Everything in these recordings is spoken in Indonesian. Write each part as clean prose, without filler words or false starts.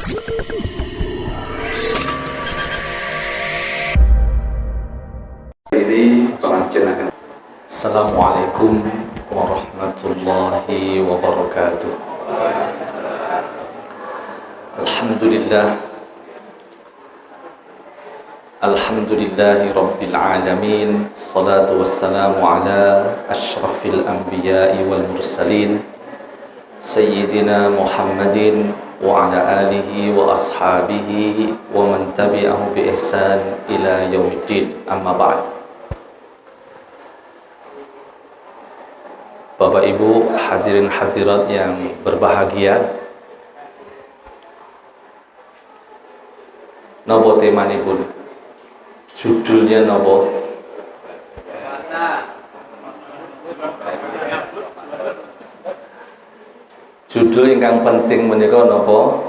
Ini pengajian akan. Assalamualaikum warahmatullahi wabarakatuh. Alhamdulillah. Alhamdulillahi rabbil alamin. Salatu wassalamu ala asyrafil anbiya'i wal mursalin Sayyidina Muhammadin wa ala alihi wa ashabihi wa man tabi'ahu bi ihsan ila yaumiddin. Amma ba'd. Bapak Ibu hadirin hadirat yang berbahagia, nopo temanipun? Judulnya nopo? Judul ingkang penting menika nopo?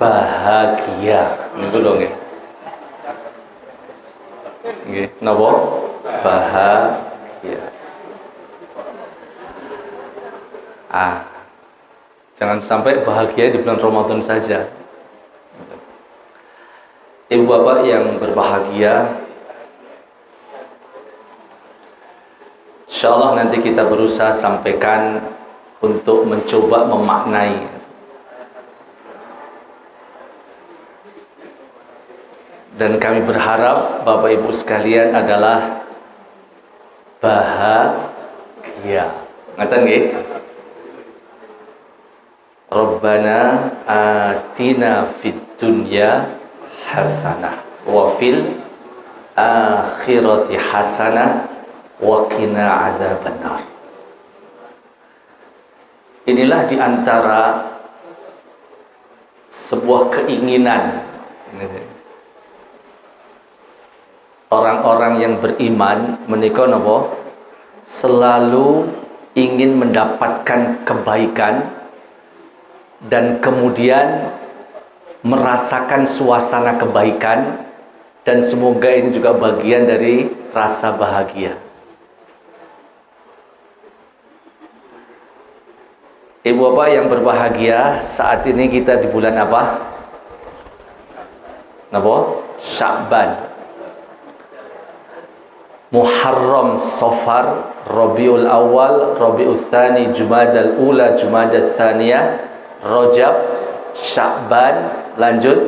Bahagia. Niku lho nggih. Nggih, nopo? Bahagia. Jangan sampai bahagia di bulan Ramadan saja. Ibu bapak yang berbahagia, insyaallah nanti kita berusaha sampaikan untuk mencoba memaknai. Dan kami berharap Bapak Ibu sekalian adalah bahagia. Ngaten nggih? Rabbana atina fid dunya hasanah wa fil akhirati hasanah wa qina adzabannar. Inilah diantara sebuah keinginan orang-orang yang beriman menika napa? Selalu ingin mendapatkan kebaikan dan kemudian merasakan suasana kebaikan, dan semoga ini juga bagian dari rasa bahagia. Ibu bapak yang berbahagia, saat ini kita di bulan apa? Napa? Sya'ban. Muharram, Safar, Rabiul Awal, Rabiul Tsani, Jumadal Ula, Jumadal Tsaniyah, Rajab, Sya'ban, lanjut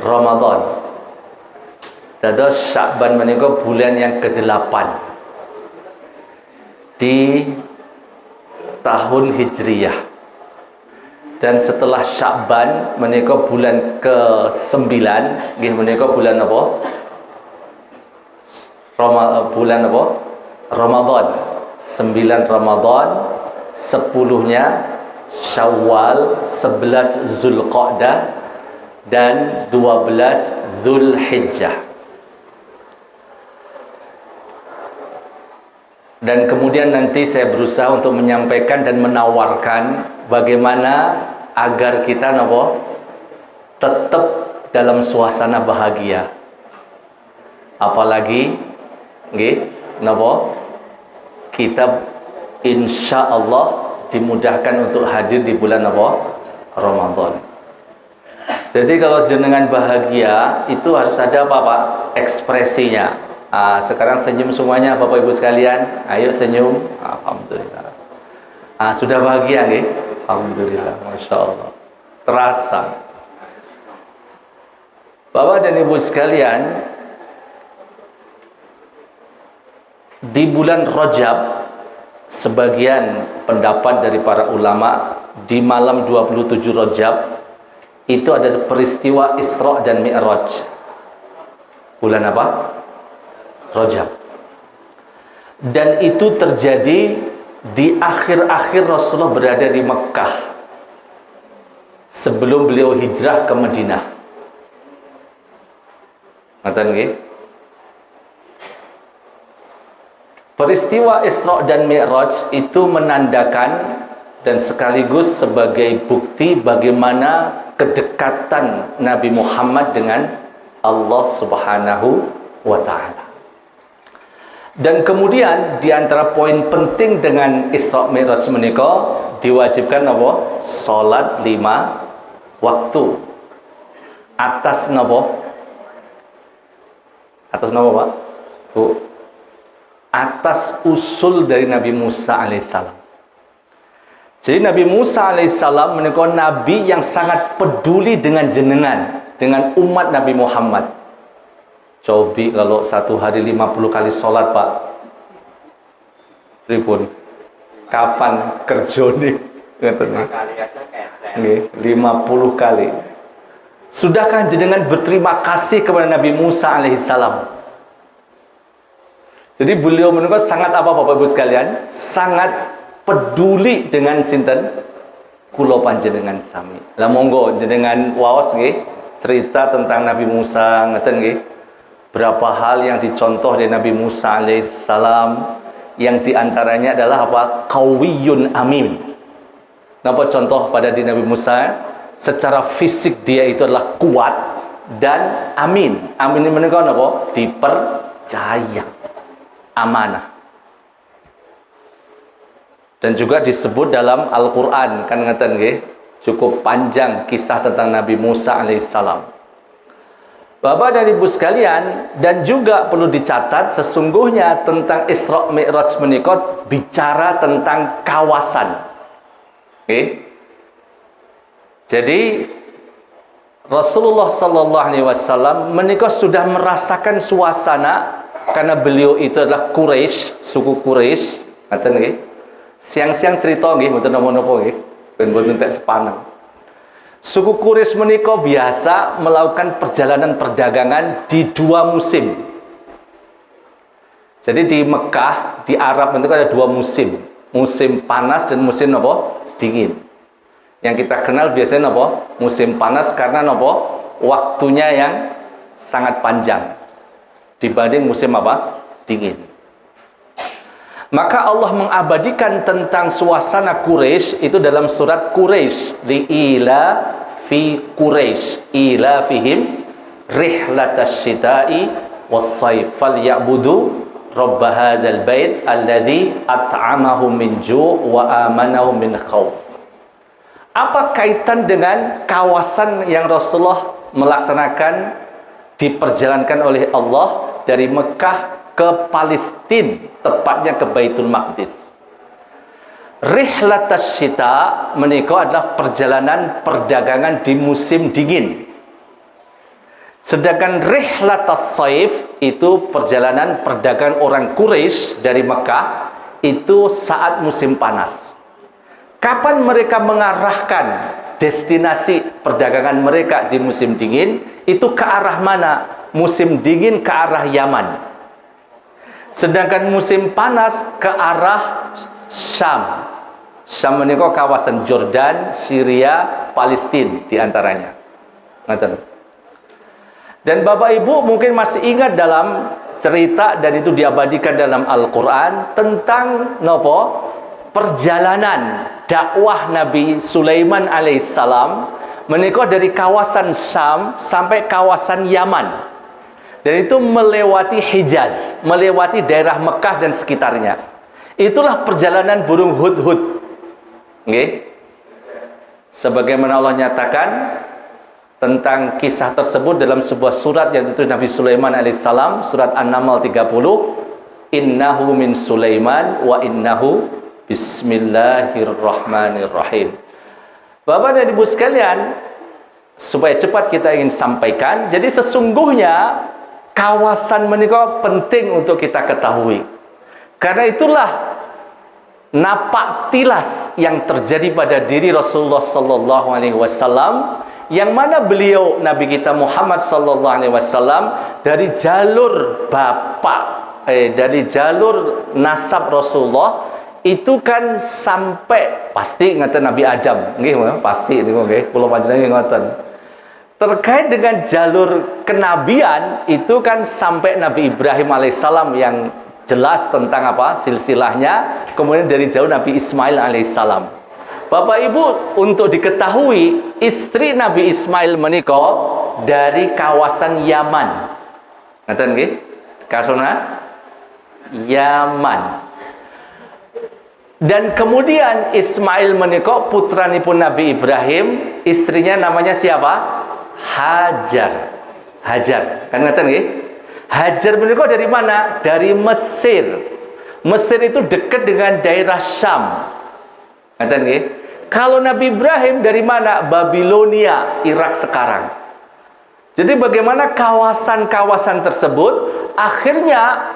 Ramadan. Dados Sya'ban menika bulan yang ke-8 di tahun Hijriyah. Dan setelah Sya'ban menika bulan ke-9, nggih menika bulan apa? Bulan apa? Ramadan. 9 Ramadan, 10-nya Syawal, 11 Zulqa'dah, dan 12 Zulhijjah. Dan kemudian nanti saya berusaha untuk menyampaikan dan menawarkan bagaimana agar kita tetap dalam suasana bahagia. Apalagi kita insya Allah dimudahkan untuk hadir di bulan Ramadan. Jadi kalau jenengan bahagia itu harus ada apa Pak? Ekspresinya. Sekarang senyum semuanya Bapak Ibu sekalian. Ayo senyum. Alhamdulillah. Sudah bahagia nggih? Alhamdulillah. Masya Allah. Terasa. Bapak dan Ibu sekalian, di bulan Rajab, sebagian pendapat dari para ulama, di malam 27 Rajab itu ada peristiwa Isra dan Mi'raj. Bulan apa? Rajab. Dan itu terjadi di akhir-akhir Rasulullah berada di Mekah, sebelum beliau hijrah ke Madinah. Ngaten nggih? Peristiwa Isra dan Mi'raj itu menandakan dan sekaligus sebagai bukti bagaimana kedekatan Nabi Muhammad dengan Allah Subhanahu wa Ta'ala. Dan kemudian di antara poin penting dengan Isra Mi'raj menika diwajibkan apa? Salat 5 waktu. atas napa? Atas napa, Pak? Bu. Atas usul dari Nabi Musa alaihissalam. Jadi Nabi Musa alaihissalam menika nabi yang sangat peduli dengan jenengan, dengan umat Nabi Muhammad. Cobi kalau satu hari 50 kali sholat, Pak. Pripun? Kapan kerjone? Ngoten nggih. 50 kali. Sudahkah jenengan berterima kasih kepada Nabi Musa alaihissalam? Jadi beliau menika sangat apa Bapak Ibu sekalian? Sangat peduli dengan sinten? Kula panjenengan sami. Lah monggo jenengan waos nggih cerita tentang Nabi Musa ngeten nggih. Berapa hal yang dicontoh dari Nabi Musa alaihissalam yang diantaranya adalah apa? Qawiyun amin. Napa contoh pada di Nabi Musa? Secara fisik dia itu adalah kuat dan amin. Amin ini menika napa? Dipercaya. Amanah. Dan juga disebut dalam Al-Qur'an kan ngeten nggih. Cukup panjang kisah tentang Nabi Musa alaihissalam. Bapak dan Ibu sekalian, dan juga perlu dicatat sesungguhnya tentang Isra Mi'raj menika bicara tentang kawasan. Oke. Jadi Rasulullah sallallahu alaihi wasallam menika sudah merasakan suasana karena beliau itu adalah Quraisy, suku Quraisy, ngaten nggih. Siang-siang cerita nggih mboten napa-napa nggih, ben mboten tek sepaneng. Suku Quraisy menika biasa melakukan perjalanan perdagangan di 2 musim. Jadi di Mekah, di Arab itu ada 2 musim. Musim panas dan musim apa? Dingin. Yang kita kenal biasanya apa? Musim panas karena apa? Waktunya yang sangat panjang dibanding musim apa? Dingin. Maka Allah mengabadikan tentang suasana Quraisy itu dalam surat Quraisy, li'ila fi Quraisy ila fihim rihlatasy syita'i was-sayf falyabudu rabb hadzal bait alladzi at'amahum min ju' wa amanahum min khauf. Apa kaitan dengan kawasan yang Rasulullah melaksanakan diperjalankan oleh Allah dari Mekah ke Palestina, tepatnya ke Baitul Maqdis? Rihlatasy syita menika adalah perjalanan perdagangan di musim dingin. Sedangkan rihlatas saif itu perjalanan perdagangan orang Quraisy dari Mekah itu saat musim panas. Kapan mereka mengarahkan destinasi perdagangan mereka di musim dingin? Itu ke arah mana? Musim dingin ke arah Yaman. Sedangkan musim panas ke arah Syam. Syam menika kawasan Jordan, Syria, Palestina diantaranya. Dan Bapak Ibu mungkin masih ingat dalam cerita dan itu diabadikan dalam Al-Quran tentang nopo perjalanan dakwah Nabi Sulaiman alaihissalam menika dari kawasan Syam sampai kawasan Yaman. Dan itu melewati Hijaz, melewati daerah Mekah dan sekitarnya. Itulah perjalanan burung hudhud. Nggih. Sebagaimana Allah nyatakan tentang kisah tersebut dalam sebuah surat yang ditulis Nabi Sulaiman alaihissalam, surat An-Naml 30, innahu min Sulaiman wa innahu bismillahirrahmanirrahim. Bapak dan Ibu sekalian, supaya cepat kita ingin sampaikan, jadi sesungguhnya kawasan menika penting untuk kita ketahui. Karena itulah napak tilas yang terjadi pada diri Rasulullah sallallahu alaihi wasallam, yang mana beliau Nabi kita Muhammad sallallahu alaihi wasallam dari jalur dari jalur nasab Rasulullah itu kan sampai pasti ngaten Nabi Adam nggih, pasti niku nggih kula panjenengan ngoten. Terkait dengan jalur kenabian itu kan sampai Nabi Ibrahim alaihissalam yang jelas tentang apa silsilahnya, kemudian dari jalur Nabi Ismail alaihissalam. Bapak Ibu, untuk diketahui istri Nabi Ismail menika dari kawasan Yaman. Ngaten nggih? Kawasan Yaman. Dan kemudian Ismail menika putranipun Nabi Ibrahim, istrinya namanya siapa? Hajar. Hajar. Kan ngeten nggih? Hajar menika dari mana? Dari Mesir. Mesir itu dekat dengan daerah Syam. Ngeten nggih? Kalau Nabi Ibrahim dari mana? Babilonia, Irak sekarang. Jadi bagaimana kawasan-kawasan tersebut akhirnya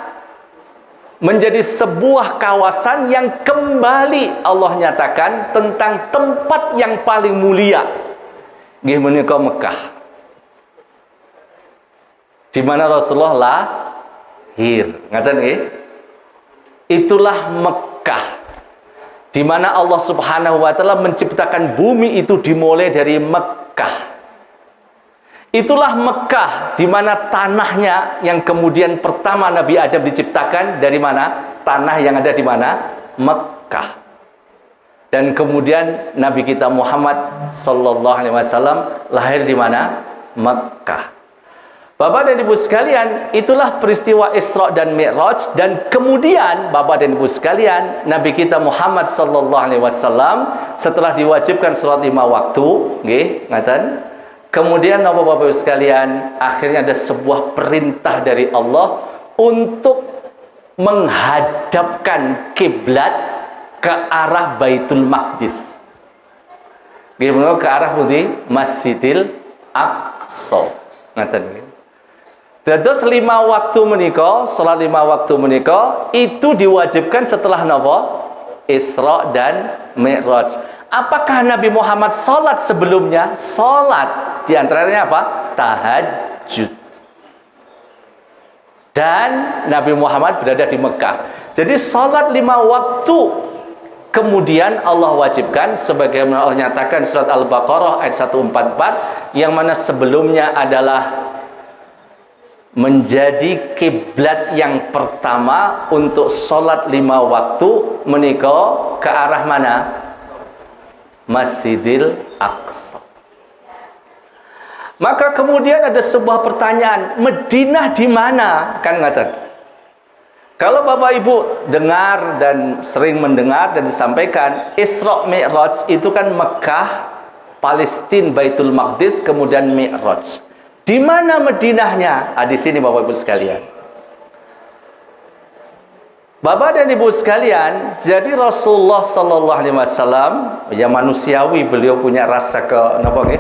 menjadi sebuah kawasan yang kembali Allah nyatakan tentang tempat yang paling mulia. Nggih menika Mekah. Di mana Rasulullah lahir. Ngaten nggih? Itulah Mekah. Di mana Allah Subhanahu wa taala menciptakan bumi itu dimulai dari Mekah. Itulah Mekah, di mana tanahnya yang kemudian pertama Nabi Adam diciptakan dari mana? Tanah yang ada di mana? Mekah. Dan kemudian Nabi kita Muhammad sallallahu alaihi wasallam lahir di mana? Mekah. Bapak dan Ibu sekalian, itulah peristiwa Isra dan Mi'raj. Dan kemudian Bapak dan Ibu sekalian, Nabi kita Muhammad sallallahu alaihi wasallam setelah diwajibkan salat 5 waktu, nggih, ngaten. Kemudian Bapak-bapak sekalian, akhirnya ada sebuah perintah dari Allah untuk menghadapkan kiblat ke arah Baitul Maqdis. Gimana ke arah pundi? Masjidil Aqsa. Ngaten. Dados 5 waktu menika, salat 5 waktu menika itu diwajibkan setelah napa? Isra dan Mi'raj. Apakah Nabi Muhammad salat sebelumnya? Salat. Di antaranya apa? Tahajud. Dan Nabi Muhammad berada di Mekah. Jadi salat 5 waktu kemudian Allah wajibkan sebagaimana Allah nyatakan surat Al-Baqarah ayat 144 yang mana sebelumnya adalah menjadi kiblat yang pertama untuk salat 5 waktu menika ke arah mana? Masjidil Aqsa. Maka kemudian ada sebuah pertanyaan, Madinah di mana? Kan ngaten. Kalau Bapak Ibu dengar dan sering mendengar dan disampaikan, Isra Mi'raj itu kan Mekah, Palestina, Baitul Maqdis, kemudian Mi'raj. Di mana Madinahnya? Di sini Bapak Ibu sekalian. Bapak dan Ibu sekalian, jadi Rasulullah sallallahu alaihi wasallam yang manusiawi, beliau punya rasa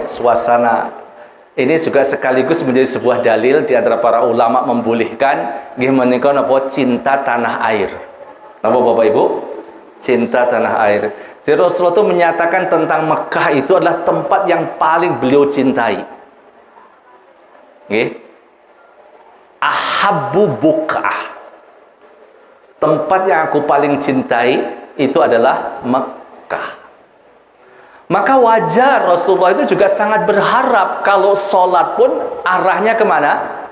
suasana. Ini juga sekaligus menjadi sebuah dalil di antara para ulama membolehkan nggih menika napa cinta tanah air. Napa Bapak Ibu? Cinta tanah air. Jadi Rasulullah itu menyatakan tentang Mekah itu adalah tempat yang paling beliau cintai. Nggih. Ahabbu buq'ah. Tempat yang aku paling cintai itu adalah Mekah. Maka wajar Rasulullah itu juga sangat berharap kalau sholat pun arahnya kemana?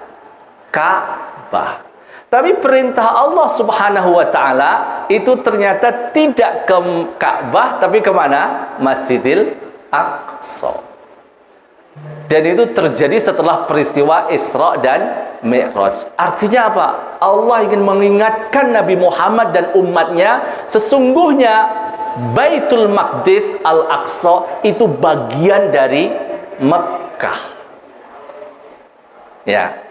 Ka'bah. Tapi perintah Allah Subhanahu wa ta'ala itu ternyata tidak ke Ka'bah, tapi kemana? Masjidil Aqsa. Dan itu terjadi setelah peristiwa Isra dan Mi'raj. Artinya apa? Allah ingin mengingatkan Nabi Muhammad dan umatnya, sesungguhnya Baitul Maqdis Al-Aqsa itu bagian dari Mekah. Ya.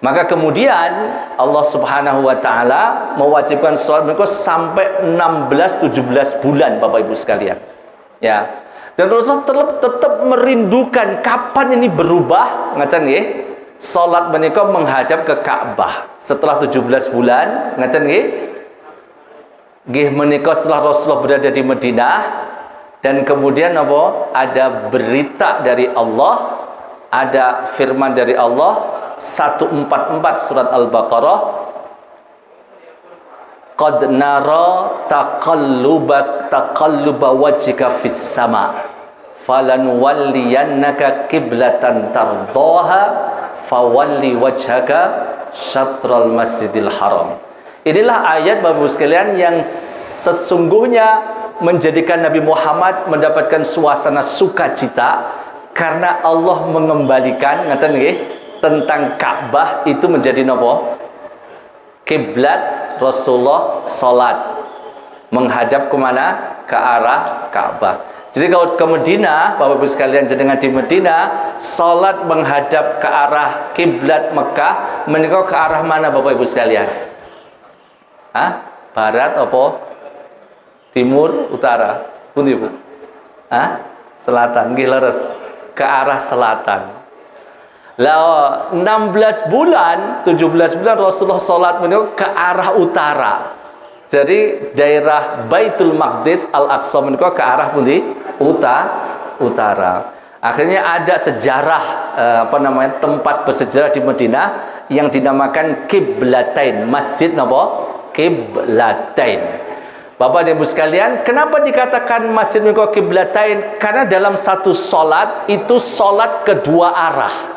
Maka kemudian Allah Subhanahu wa taala mewajibkan salat mereka sampai 16-17 bulan Bapak Ibu sekalian. Ya. Dan Rasulullah tetap merindukan kapan ini berubah, ngaten nggih? Salat menika menghadap ke Ka'bah setelah 17 bulan, ngaten nggih? Nggih menika setelah Rasulullah berada di Madinah dan kemudian apa? Ada berita dari Allah, ada firman dari Allah 144 surat Al-Baqarah, qad nara taqalluba wajhika fis sama falan walliyannaka qiblatan tardaha fawalli wajhaka syatral masjidil haram. Inilah ayat Bapak Ibu sekalian yang sesungguhnya menjadikan Nabi Muhammad mendapatkan suasana sukacita karena Allah mengembalikan ngaten nggih tentang Ka'bah itu menjadi napa? Kiblat Rasulullah salat menghadap kemana? Ke arah Ka'bah. Jadi kalau ke Madinah, Bapak Ibu sekalian jenengan di Madinah, salat menghadap ke arah kiblat Mekah menika ke arah mana Bapak Ibu sekalian? Hah? Barat apa? Timur, utara? Pundi Bu? Hah? Selatan, nggih leres. Ke arah selatan. Lah 16 bulan, 17 bulan Rasulullah salat menika ke arah utara. Jadi daerah Baitul Maqdis Al-Aqsa menika ke arah pundi? Utara. Akhirnya ada sejarah tempat bersejarah di Madinah yang dinamakan Qiblatain, Masjid napa? Qiblatain. Bapak dan Ibu sekalian, kenapa dikatakan Masjid menika Qiblatain? Karena dalam satu salat itu salat kedua arah.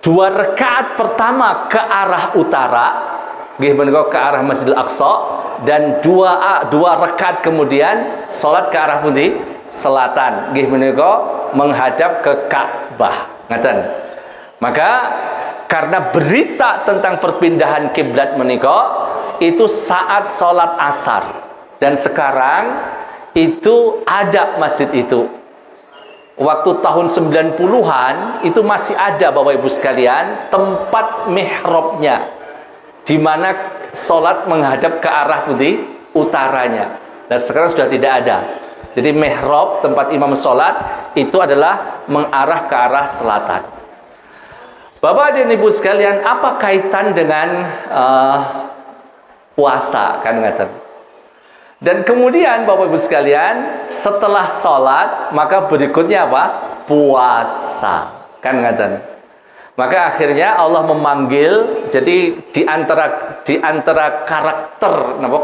2 rakaat pertama ke arah utara, nggih menika ke arah Masjidil Aqsa, dan 2 rakaat kemudian salat ke arah pundi? Selatan, nggih menika menghadap ke Ka'bah. Ngaten. Maka karena berita tentang perpindahan kiblat menika itu saat salat asar, dan sekarang itu ada masjid itu. Waktu tahun 90-an itu masih ada Bapak Ibu sekalian tempat mihrabnya, di mana salat menghadap ke arah putih utaranya. Dan sekarang sudah tidak ada. Jadi mihrab tempat imam salat itu adalah mengarah ke arah selatan. Bapak dan Ibu sekalian, apa kaitan dengan puasa kan ngaten? Dan kemudian Bapak Ibu sekalian, setelah sholat maka berikutnya apa? Puasa kan ngaten. Maka akhirnya Allah memanggil, jadi di antara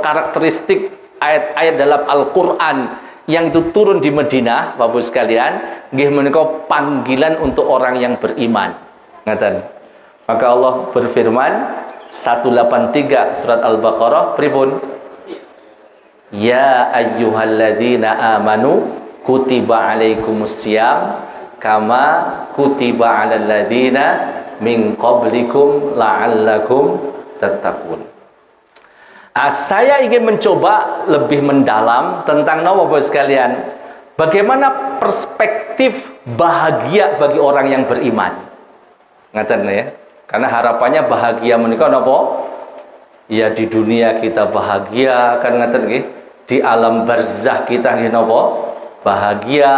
karakteristik ayat-ayat dalam Al-Qur'an yang itu turun di Madinah Bapak Ibu sekalian, nggih menika panggilan untuk orang yang beriman. Ngaten. Maka Allah berfirman 183 surat Al-Baqarah pripun? Ya ayyuhalladzina amanu kutiba alaikumussyam kama kutiba alal ladzina min qablikum la'allakum tattaqun. Saya ingin mencoba lebih mendalam tentang Bapak sekalian, bagaimana perspektif bahagia bagi orang yang beriman. Ngaten ya. Karena harapannya bahagia menika napa? Ya di dunia kita bahagia kan ngaten nggih. Di alam barzah kita nggih napa? Bahagia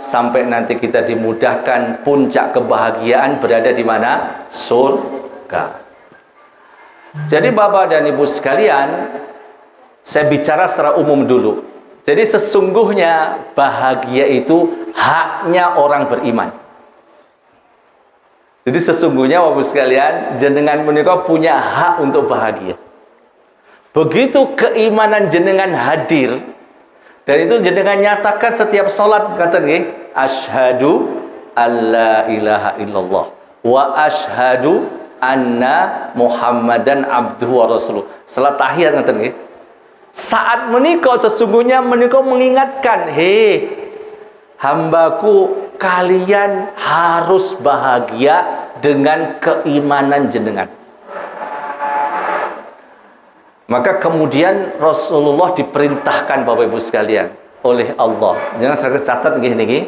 sampai nanti kita dimudahkan puncak kebahagiaan berada di mana? Surga. Jadi Bapak dan Ibu sekalian, saya bicara secara umum dulu. Jadi sesungguhnya bahagia itu haknya orang beriman. Jadi sesungguhnya Bapak sekalian, jenengan menika punya hak untuk bahagia. Begitu keimanan jenengan hadir, dan itu jenengan nyatakan setiap sholat, kata nggih, asyhadu alla ilaha illallah wa asyhadu anna Muhammadan abduhu wa rasuluh. Salat tahiyat kata nggih. Saat menika sesungguhnya menika mengingatkan, hei hambaku, kalian harus bahagia dengan keimanan jenengan. Maka kemudian Rasulullah diperintahkan Bapak Ibu sekalian oleh Allah. Jangan saya catat niki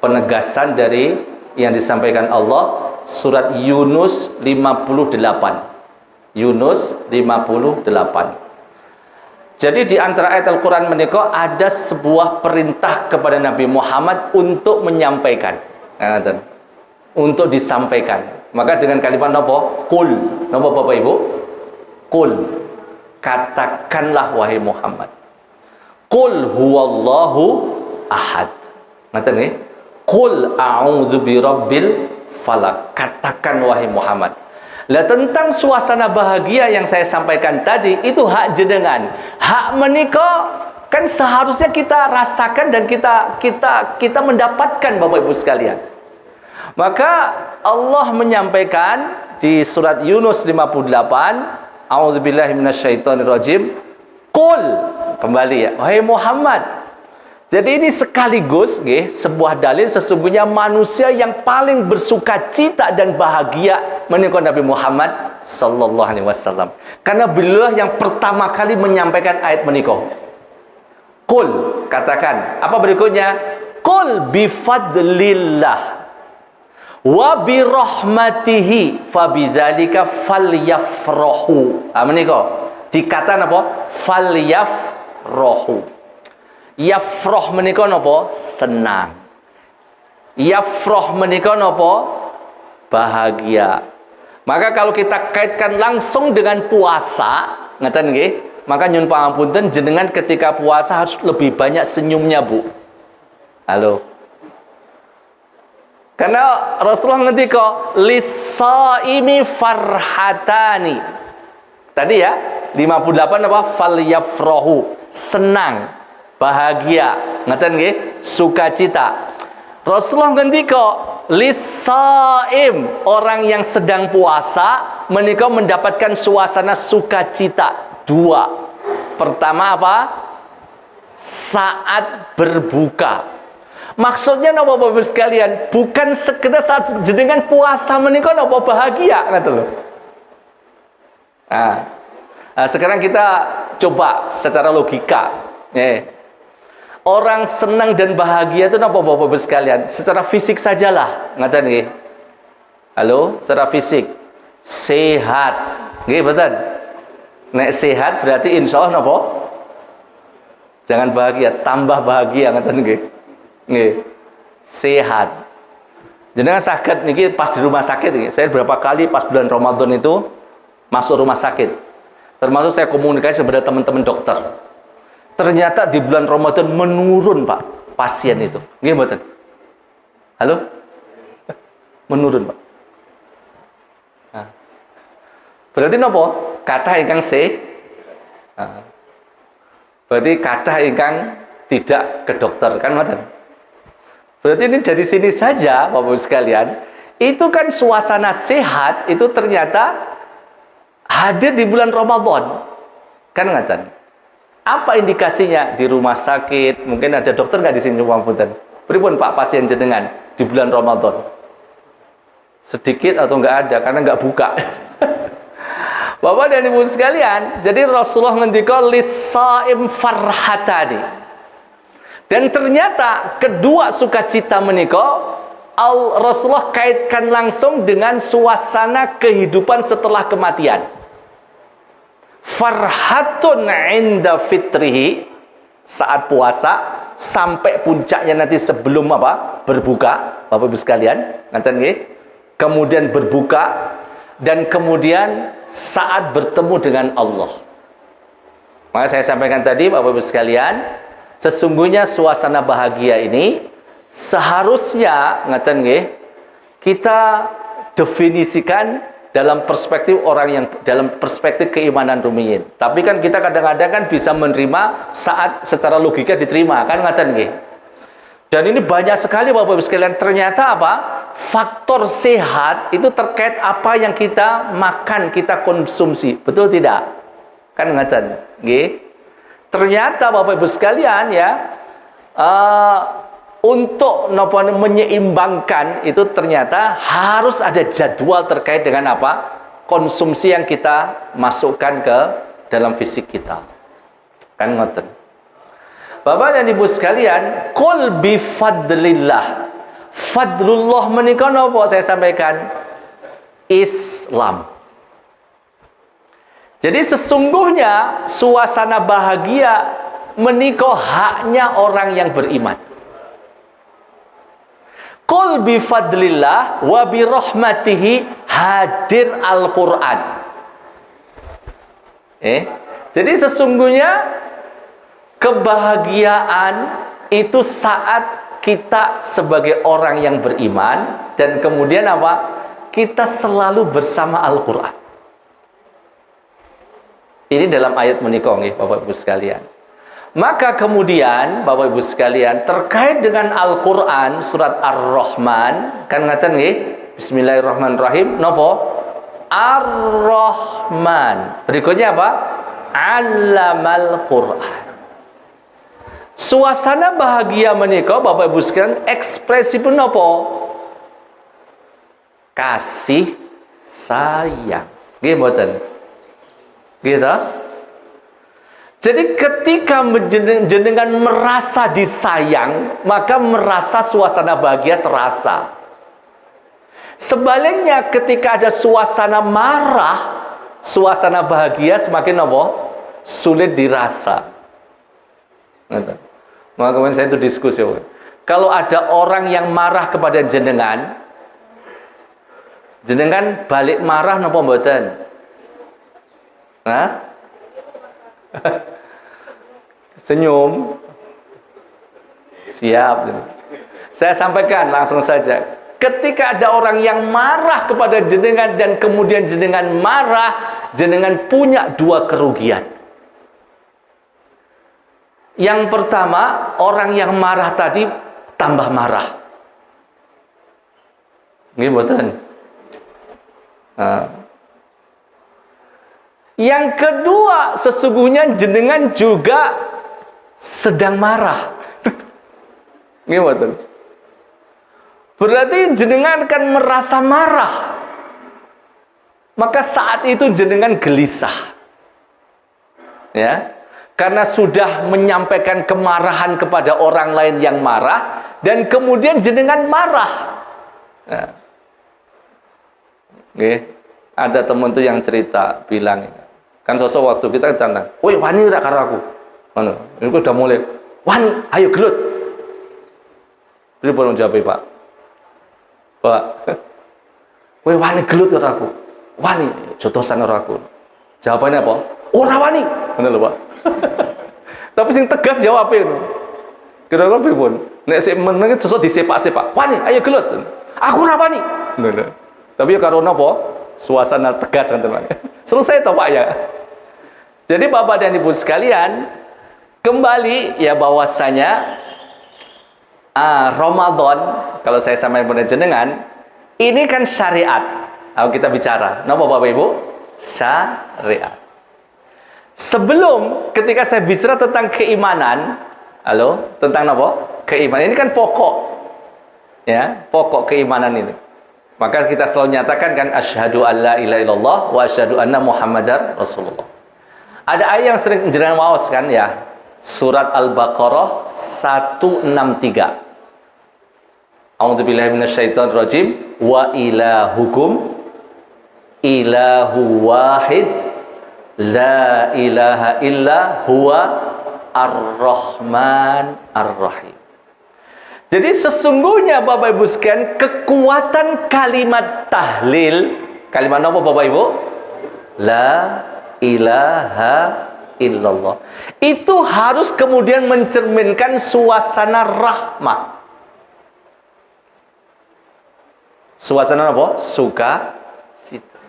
penegasan dari yang disampaikan Allah surat Yunus 58. Yunus 58. Jadi di antara ayat Al-Qur'an menika ada sebuah perintah kepada Nabi Muhammad untuk menyampaikan. Untuk disampaikan. Maka dengan kalimat napa? Qul. Napa Bapak Ibu? Qul. Katakanlah wahai Muhammad. Qul huwallahu ahad. Ngaten nggih? Qul a'udzu birabbil falaq. Katakan wahai Muhammad. Lah tentang suasana bahagia yang saya sampaikan tadi itu hak jenengan. Hak menika kan seharusnya kita rasakan dan kita mendapatkan Bapak Ibu sekalian. Maka Allah menyampaikan di surat Yunus 58, a'udzubillahi minasyaitonirrajim. Qul, kembali ya, wahai Muhammad. Jadi ini sekaligus nggih sebuah dalil sesungguhnya manusia yang paling bersukacita dan bahagia menika Nabi Muhammad sallallahu alaihi wasallam. Karena beliau yang pertama kali menyampaikan ayat menika. Qul, katakan. Apa berikutnya? Qul bifadlillah. Wa bi rahmatihi fabidzalika falyafrahu. Menika dikata napa? Falyafrahu. Yafrah menika napa? Senang. Yafrah menika napa? Bahagia. Maka kalau kita kaitkan langsung dengan puasa, ngeten nggih, maka nyun pangapunten jenengan ketika puasa harus lebih banyak senyumnya, Bu. Halo. Karena Rasulullah ngendika lisaimi farhatani. Tadi ya, 58 apa? Falyafrahu, senang, bahagia. Ngeten nggih? Sukacita. Rasulullah ngendika lisaim, orang yang sedang puasa menika mendapatkan suasana sukacita. Dua. Pertama apa? Saat berbuka. Maksudnya napa Bapak sekalian? Bukan sekedar saat jenengan puasa menika napa bahagia ngoten lho. Sekarang kita coba secara logika. Orang senang dan bahagia itu napa Bapak sekalian? Secara fisik sajalah, ngoten nggih. Halo, secara fisik sehat. Nggih betul. Nek sehat berarti insyaallah napa? Jangan bahagia, tambah bahagia ngoten nggih. Nggih. Sehat. Jenengan sakit niki pas di rumah sakit nggih. Saya berapa kali pas bulan Ramadan itu masuk rumah sakit. Termasuk saya komunikasi kepada teman-teman dokter. Ternyata di bulan Ramadan menurun, Pak, pasien itu. Nggih mboten? Halo? Menurun, Pak. Berarti napa? Kathah ingkang berarti kathah ingkang tidak ke dokter, kan mboten? Berarti ini dari sini saja, Bapak-Ibu sekalian, itu kan suasana sehat itu ternyata hadir di bulan Ramadan. Kan ngaten. Apa indikasinya? Di rumah sakit, mungkin ada dokter nggak di sini Punten? Pripun Pak pasien jenengan di bulan Ramadan? Sedikit atau nggak ada karena nggak buka. Bapak dan Ibu sekalian, jadi Rasulullah ngendika lisaim farhatani. Dan ternyata kedua sukacita menika Rasulullah kaitkan langsung dengan suasana kehidupan setelah kematian. Farhatun inda fitrihi, saat puasa sampai puncaknya nanti sebelum apa? Berbuka, Bapak Ibu sekalian, ngaten nggih. Kemudian berbuka dan kemudian saat bertemu dengan Allah. Maka saya sampaikan tadi Bapak Ibu sekalian, sesungguhnya suasana bahagia ini seharusnya ngaten nggih kita definisikan dalam perspektif orang yang dalam perspektif keimanan rumiyin. Tapi kan kita kadang-kadang kan bisa menerima saat secara logika diterima, kan ngaten nggih. Dan ini banyak sekali Bapak Ibu sekalian, ternyata apa? Faktor sehat itu terkait apa yang kita makan, kita konsumsi. Betul tidak? Kan ngaten nggih. Ternyata Bapak Ibu sekalian ya, untuk menyeimbangkan itu ternyata harus ada jadwal terkait dengan apa? Konsumsi yang kita masukkan ke dalam fisik kita. Kan ngoten. Bapak dan Ibu sekalian, qul bi fadlillah. Fadlullah menika napa saya sampaikan? Islam. Jadi sesungguhnya suasana bahagia menika haknya orang yang beriman. Qul bi fadlillah wa bi rahmatihi, hadir Al-Qur'an. Jadi sesungguhnya kebahagiaan itu saat kita sebagai orang yang beriman dan kemudian apa? Kita selalu bersama Al-Qur'an. Ini dalam ayat menika nggih Bapak Ibu sekalian. Maka kemudian Bapak Ibu sekalian terkait dengan Al-Qur'an surat Ar-Rahman kan ngaten nggih? Bismillahirrahmanirrahim. Napa? Ar-Rahman. Berikutnya apa? 'Allamal Qur'an. Suasana bahagia menika Bapak Ibu sekalian ekspresipun napa? Kasih sayang. Nggih mboten? Gitu. Jadi ketika jenengan merasa disayang, maka merasa suasana bahagia terasa. Sebaliknya ketika ada suasana marah, suasana bahagia semakin apa? Sulit dirasa. Maka kemarin saya itu diskusi, kalau ada orang yang marah kepada jenengan, jenengan balik marah napa mboten? Hah? Senyum. Siap. Saya sampaikan langsung saja. Ketika ada orang yang marah kepada jenengan dan kemudian jenengan marah, jenengan punya dua kerugian. Yang pertama, orang yang marah tadi tambah marah. Nggih mboten? Yang kedua, sesungguhnya jenengan juga sedang marah. Nggih mboten? Berarti jenengan akan merasa marah. Maka saat itu jenengan gelisah. Ya. Karena sudah menyampaikan kemarahan kepada orang lain yang marah dan kemudian jenengan marah. Ya. Oke. Ada teman tuh yang cerita bilang, kan sosok waktu kita tantang, "Woi, wani ra karo aku." Ngono. Ini udah mulai, "Wani, ayo gelut." Jadi belum jawab, Pak. Pak, "Woi, wani gelut karo aku." "Wani, jotosan karo aku." Jawabannya apa? "Ora wani." Ngono lho, Pak. Tapi sing tegas jawabin. Kira-kira pripun? Nek sik meneng sosok disepak-sepak. "Wani, ayo gelut." "Aku ora wani." Ngono. Tapi ya karo napa? Suasana tegas kan teman. Selesai toh Pak ya. Jadi Bapak dan Ibu sekalian, kembali ya bahwasanya Ramadan, kalau saya sama pada jenengan, ini kan syariat. Kalau kita bicara, napa Bapak Ibu? Syariat. Sebelum ketika saya bicara tentang keimanan, tentang apa? Keimanan ini kan pokok. Ya, pokok keimanan ini. Maka kita selalu nyatakan kan asyhadu alla ilaha illallah wa asyhadu anna muhammadar rasulullah. Ada ayat yang sering jenengan maos kan ya. Surat Al-Baqarah 163. A'udzubillahi minasyaitonir rajim. Wa ilahukum ilahu wahid la ilaha illa huwa ar-Rahman ar-Rahim. Jadi sesungguhnya Bapak Ibu sekalian, kekuatan kalimat tahlil, kalimat apa Bapak Ibu? La ilaha illallah. Itu harus kemudian mencerminkan suasana rahmah. Suasana apa? Suka cita.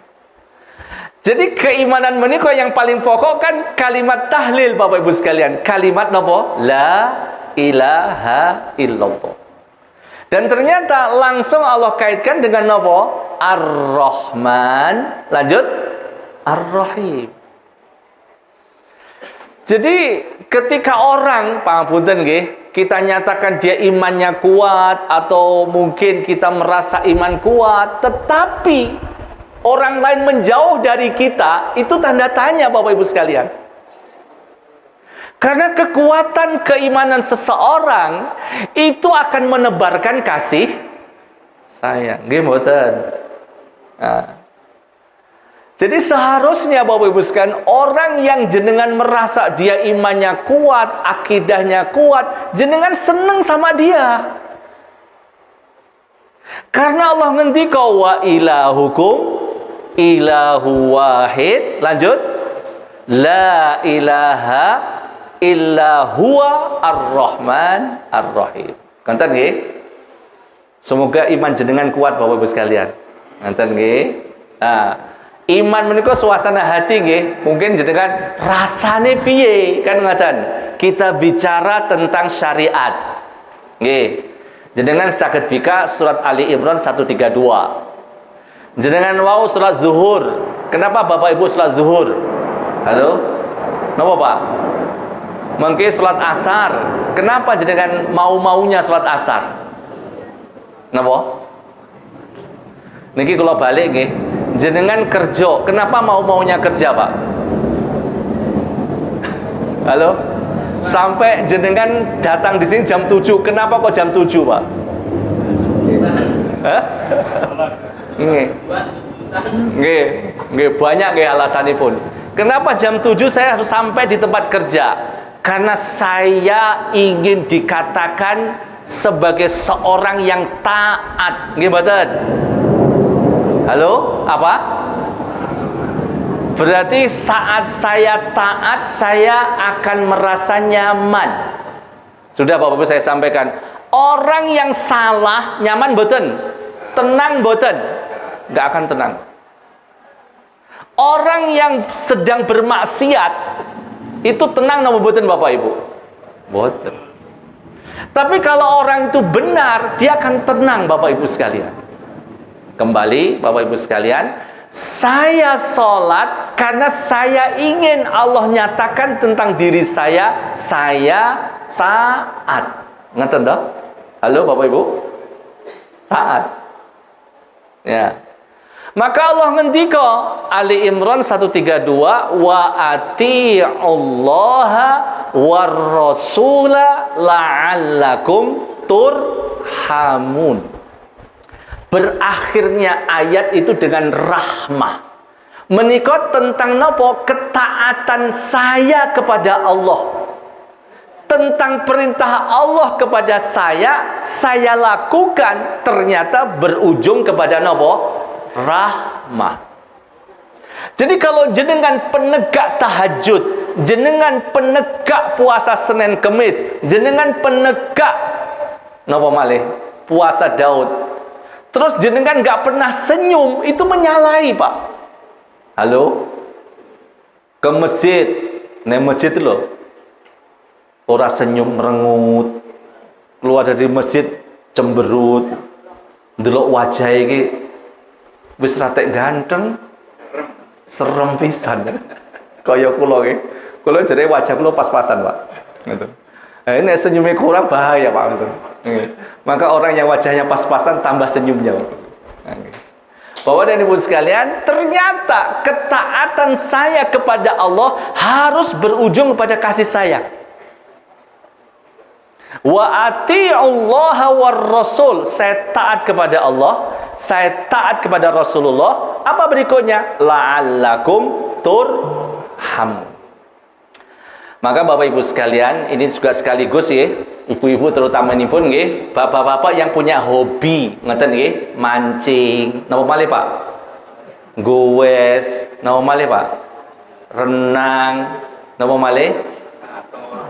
Jadi keimanan menika yang paling pokok kan kalimat tahlil Bapak Ibu sekalian. Kalimat apa? La ilaha illallah. Dan ternyata langsung Allah kaitkan dengan apa? Ar-Rahman. Lanjut. Ar-Rahim. Jadi ketika orang, pangapunten nggih, kita nyatakan dia imannya kuat atau mungkin kita merasa iman kuat, tetapi orang lain menjauh dari kita, itu tanda tanya Bapak Ibu sekalian. Karena kekuatan keimanan seseorang itu akan menebarkan kasih sayang. Nggih mboten. Nah. Jadi seharusnya Bapak Ibu sekalian, orang yang jenengan merasa dia imannya kuat, akidahnya kuat, jenengan seneng sama dia. Karena Allah ngendika wa ilahukum ilahu wahid. Lanjut. La ilaha illa huwa ar-Rahman ar-Rahim. Kanten nggih? Semoga iman jenengan kuat Bapak Ibu sekalian. Kanten nggih? Nah, iman menika suasana hati nggih. Mungkin jenengan rasane piye kan ngaten. Kita bicara tentang syariat. Nggih. Jenengan saged bika surat Ali Imran 132. Jenengan wau salat zuhur. Kenapa Bapak Ibu salat zuhur? Halo? Napa Pak? Mungkin salat asar. Kenapa jenengan mau-maunya salat asar? Napa? Niki kalau balik nggih, jenengan kerja. Kenapa mau-maunya kerja, Pak? Halo? Sampai jenengan datang di sini jam 7. Kenapa kok jam 7, Pak? Hah? Nggih. Nggih, nggih banyak nggih alasanipun. Kenapa jam 7 saya harus sampai di tempat kerja? Karena saya ingin dikatakan sebagai seorang yang taat. Nggih mboten? Halo, apa? Berarti saat saya taat, saya akan merasa nyaman. Sudah Bapak Ibu saya sampaikan. Orang yang salah, nyaman mboten? Tenang mboten? Nggak akan tenang. Orang yang sedang bermaksiat itu tenang napa mboten Bapak Ibu? Mboten. Tapi kalau orang itu benar, dia akan tenang Bapak Ibu sekalian. Kembali Bapak Ibu sekalian, saya sholat karena saya ingin Allah nyatakan tentang diri saya taat. Ngeten toh? Halo Bapak Ibu? Taat. Ya. Maka Allah ngendika Ali Imran 132 wa ati'ullaha war rasula la'allakum turhamun. Berakhirnya ayat itu dengan rahmah. Menika tentang napa? Ketaatan saya kepada Allah. Tentang perintah Allah kepada saya lakukan, ternyata berujung kepada napa? Rahmah. Jadi kalau jenengan penegak tahajud, jenengan penegak puasa Senin Kemis, jenengan penegak napa malih? Puasa Daud. Terus jenengan nggak pernah senyum, itu menyalahi Pak. Halo? Ke masjid, nih masjid loh. Orang senyum merengut, keluar dari masjid cemberut, ndelok wajah iki wis ratek ganteng, serem pisan. Kaya kula iki. Kula jare wajah kula pas-pasan, Pak. Gitu. Nah, ini senyumnya kurang bahaya, Pak. Gitu. Maka orang yang wajahnya pas-pasan tambah senyumnya. Bapak dan Ibu sekalian, ternyata ketaatan saya kepada Allah harus berujung kepada kasih sayang. Wa ati'ullaha war rasul. Saya taat kepada Allah, saya taat kepada Rasulullah. Apa berikutnya? La'allakum turhamun. Maka Bapak Ibu sekalian, ini juga sekaligus ya, ibu-ibu terutama ini pun nggih, bapak-bapak yang punya hobi, ngeten nggih, mancing, napa malih Pak? Goes, napa malih Pak? Renang, napa malih?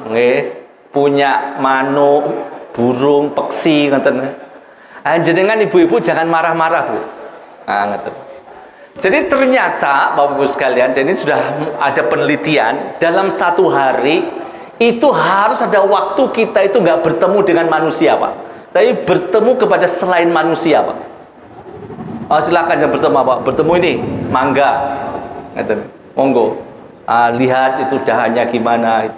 Nggih, punya manuk, burung, peksi, ngeten. Jenengan ibu-ibu jangan marah-marah, Bu. Nah, ngeten. Jadi ternyata Bapak Ibu sekalian, dan ini sudah ada penelitian, dalam satu hari itu harus ada waktu kita itu nggak bertemu dengan manusia Pak, tapi bertemu kepada selain manusia Pak. Oh, silakan jangan bertemu Pak, bertemu ini mangga, monggo, lihat itu dahannya gimana.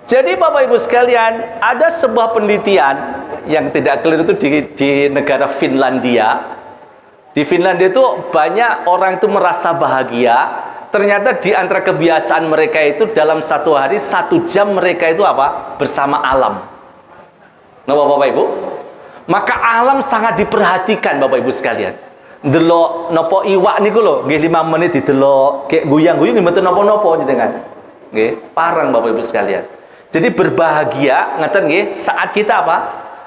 Jadi Bapak Ibu sekalian, ada sebuah penelitian yang tidak keliru itu di negara Finlandia. Di Finlandia itu banyak orang itu merasa bahagia. Ternyata di antara kebiasaan mereka itu dalam satu hari 1 jam mereka itu apa? Bersama alam. Nah Bapak Ibu, maka alam sangat diperhatikan Bapak Ibu sekalian. Delok nopo iwak niku lho, nggih 5 menit didelok, kayak guyang-guyung mboten napa-napa jenengan. Nggih, parang Bapak Ibu sekalian. Jadi berbahagia ngeten nggih saat kita apa?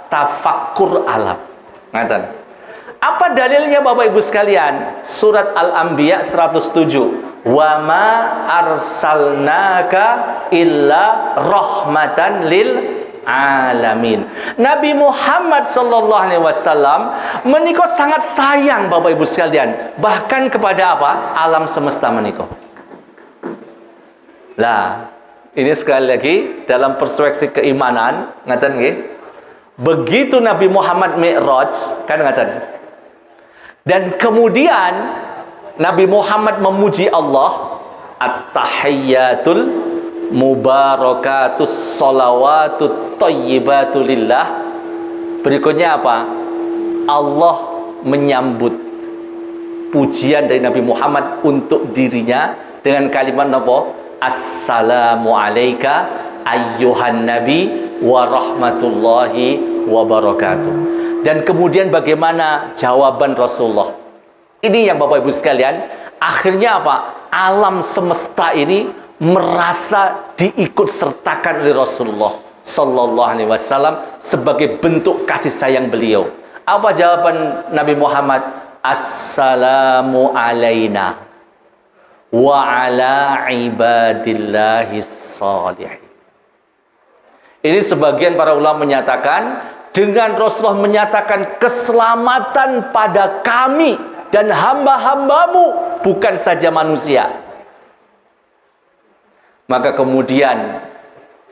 Tafakkur alam. Ngeten. Apa dalilnya Bapak Ibu sekalian? Surat Al-Anbiya 107. Wa ma arsalnaka illa rahmatan lil alamin. Nabi Muhammad sallallahu alaihi wasallam menika sangat sayang Bapak Ibu sekalian, bahkan kepada apa? Alam semesta menika. Lah, ini sekali lagi dalam perspektif keimanan, ngaten nggih. Begitu Nabi Muhammad Mi'raj, kan ngaten. Dan kemudian Nabi Muhammad memuji Allah, at-tahiyyatul mubarakatus sholawatut thayyibatu lillah. Berikutnya apa? Allah menyambut pujian dari Nabi Muhammad untuk dirinya dengan kalimat apa? Assalamu alayka ayyuhan nabi wa rahmatullahi wa barakatuh. Dan kemudian bagaimana jawaban Rasulullah? Ini yang Bapak Ibu sekalian, akhirnya apa? Alam semesta ini merasa diikut sertakan oleh Rasulullah Sallallahu Alaihi Wasallam sebagai bentuk kasih sayang beliau. Apa jawaban Nabi Muhammad? Assalamu alaina wa ala ibadillahis salihin. Ini sebagian para ulama menyatakan, dengan Rasulullah menyatakan keselamatan pada kami dan hamba-hambamu, bukan saja manusia. Maka kemudian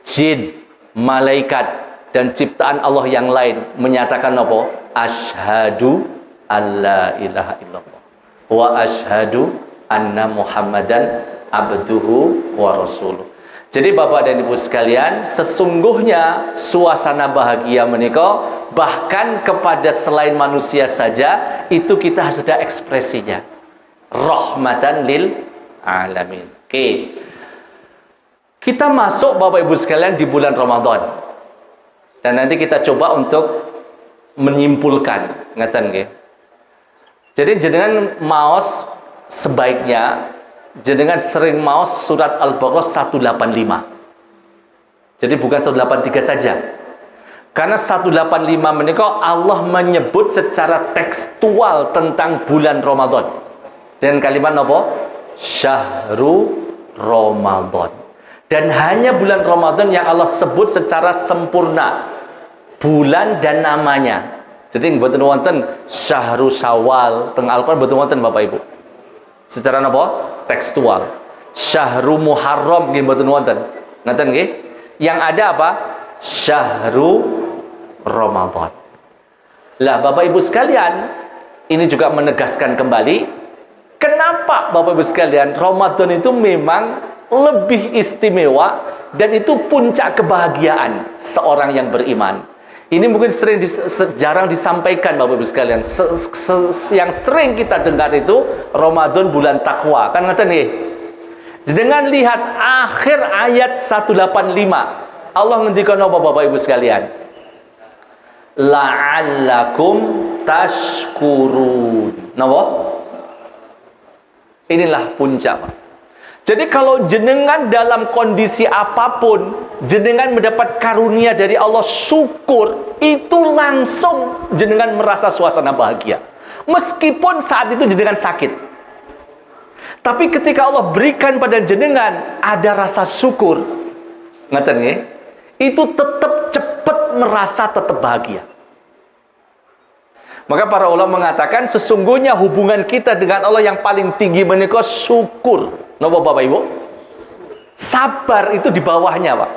jin, malaikat, dan ciptaan Allah yang lain menyatakan apa? Asyhadu alla ilaha illallah wa asyhadu anna Muhammadan abduhu wa rasuluh. Jadi Bapak dan Ibu sekalian, sesungguhnya suasana bahagia menika bahkan kepada selain manusia saja itu kita harus ada ekspresinya. Rahmatan lil alamin. Oke. Kita masuk Bapak Ibu sekalian di bulan Ramadan. Dan nanti kita coba untuk menyimpulkan, ngeten nggih. Jadi jenengan maos sebaiknya jenengan sering maos surat Al-Baqarah 185. Jadi bukan 183 saja. Karena 185 menika Allah menyebut secara tekstual tentang bulan Ramadan. Dan kalimat apa? Syahrul Ramadan. Dan hanya bulan Ramadan yang Allah sebut secara sempurna bulan dan namanya. Jadi mboten wonten Syahrul Syawal teng Al-Qur'an, mboten wonten Bapak Ibu. Secara apa? Tekstual. Syahrul Muharram nggih mboten wonten. Ngaten nggih? Yang ada apa? Syahrul Ramadan. Lah Bapak Ibu sekalian, ini juga menegaskan kembali kenapa Bapak Ibu sekalian Ramadan itu memang lebih istimewa dan itu puncak kebahagiaan seorang yang beriman. Ini mungkin jarang disampaikan Bapak Ibu sekalian. Yang sering kita dengar itu Ramadan bulan takwa. Kan ngeten nggih. Dengan lihat akhir ayat 185. Allah ngendikan apa Bapak Ibu sekalian? La'allakum tashkurun. Napa? Inilah puncak, Pak. Jadi kalau jenengan dalam kondisi apapun, jenengan mendapat karunia dari Allah, syukur, itu langsung jenengan merasa suasana bahagia. Meskipun saat itu jenengan sakit. Tapi ketika Allah berikan pada jenengan ada rasa syukur, ngeten nggih, itu tetap cepat merasa tetap bahagia. Maka para ulama mengatakan sesungguhnya hubungan kita dengan Allah yang paling tinggi menika syukur. Napa Bapak Ibu? Sabar itu di bawahnya, Pak.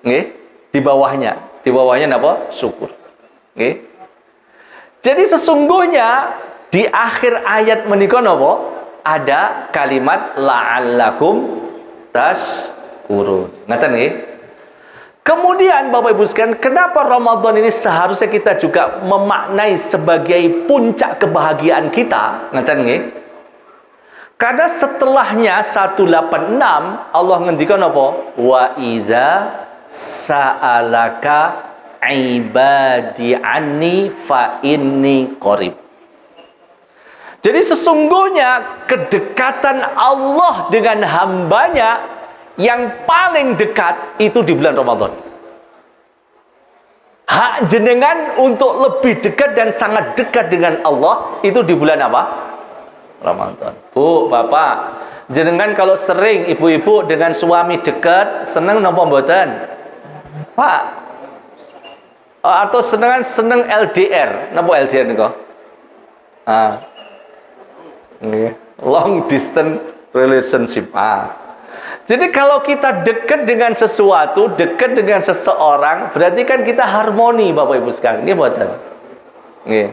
Nggih? Di bawahnya. Di bawahnya napa? Syukur. Nggih? Jadi sesungguhnya di akhir ayat menika napa? Ada kalimat la'allakum tashkurun. Ngaten nggih? Kemudian Bapak Ibu sekalian, kenapa Ramadan ini seharusnya kita juga memaknai sebagai puncak kebahagiaan kita? Ngeten nggih? Karena setelahnya 186 Allah ngendikan apa? Wa idza sa'alaka ibadi anni fa inni qarib. Jadi sesungguhnya kedekatan Allah dengan hambanya yang paling dekat itu di bulan Ramadan. Hak jenengan untuk lebih dekat dan sangat dekat dengan Allah itu di bulan apa? Ramadan. Bu, Bapak, jenengan kalau sering ibu-ibu dengan suami dekat, seneng napa mboten? Pak. Atau seneng LDR. Napa LDR niku? Long distance relationship. Jadi kalau kita dekat dengan sesuatu, dekat dengan seseorang, berarti kan kita harmoni Bapak Ibu sekalian. Nggih mboten? Nggih.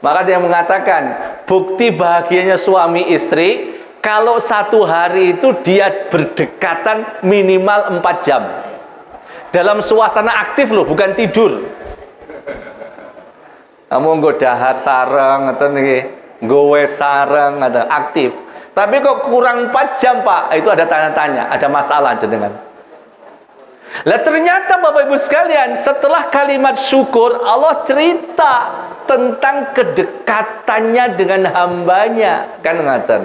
Maka dia mengatakan, bukti bahagianya suami istri kalau satu hari itu dia berdekatan minimal 4 jam. Dalam suasana aktif loh, bukan tidur. Kamu nggo dahar sareng ngoten nggih, nggowe sareng ada aktif. Tapi kok kurang 4 jam, Pak? Itu ada tanya-tanya, ada masalah jenengan. Lah ternyata Bapak Ibu sekalian, setelah kalimat syukur, Allah cerita tentang kedekatannya dengan hambanya, kan ngaten.